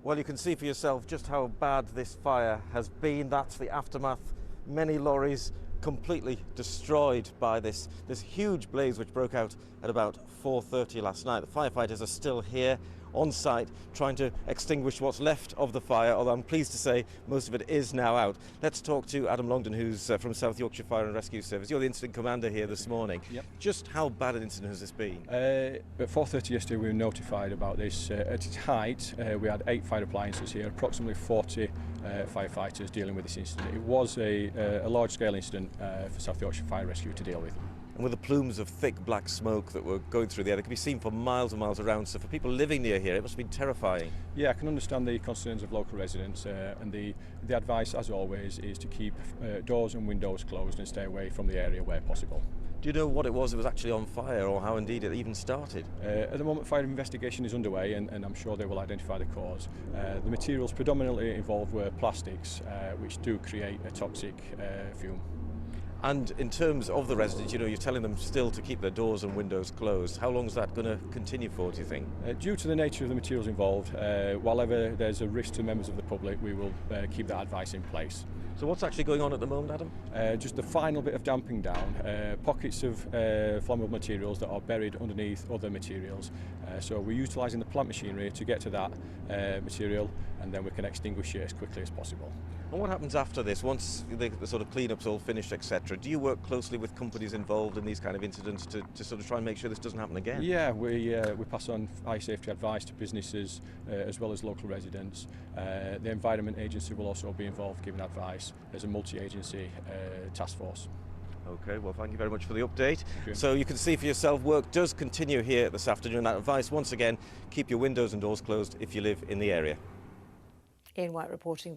Well, you can see for yourself just how bad this fire has been. That's the aftermath. Many lorries completely destroyed by this huge blaze which broke out at about 4:30 last night. The firefighters are still here on site trying to extinguish what's left of the fire, although I'm pleased to say most of it is now out. Let's talk to Adam Longden, who's from South Yorkshire Fire and Rescue Service. You're the Incident Commander here this morning. Yep. Just how bad an incident has this been? At 4:30 yesterday we were notified about this. At its height we had 8 fire appliances here, approximately 40 firefighters dealing with this incident. It was a large-scale incident for South Yorkshire Fire and Rescue to deal with. And with the plumes of thick black smoke that were going through the air, they could be seen for miles and miles around, so for people living near here it must have been terrifying. Yeah, I can understand the concerns of local residents, and the advice, as always, is to keep doors and windows closed and stay away from the area where possible. Do you know what it was that was actually on fire, or how indeed it even started? At the moment, fire investigation is underway, and I'm sure they will identify the cause. The materials predominantly involved were plastics, which do create a toxic fume. And in terms of the residents, you know, you're telling them still to keep their doors and windows closed. How long is that going to continue for, do you think? Due to the nature of the materials involved, while ever there's a risk to members of the public, we will keep that advice in place. So what's actually going on at the moment, Adam? Just the final bit of damping down, pockets of flammable materials that are buried underneath other materials. So we're utilising the plant machinery to get to that material, and then we can extinguish it as quickly as possible. And what happens after this, once the sort of clean-up's all finished, etc.? Do you work closely with companies involved in these kind of incidents to sort of try and make sure this doesn't happen again? Yeah, we pass on fire safety advice to businesses as well as local residents. The Environment Agency will also be involved giving advice as a multi-agency task force. OK, well, thank you very much for the update. So you can see for yourself, work does continue here this afternoon. That advice, once again, keep your windows and doors closed if you live in the area. Ian White reporting.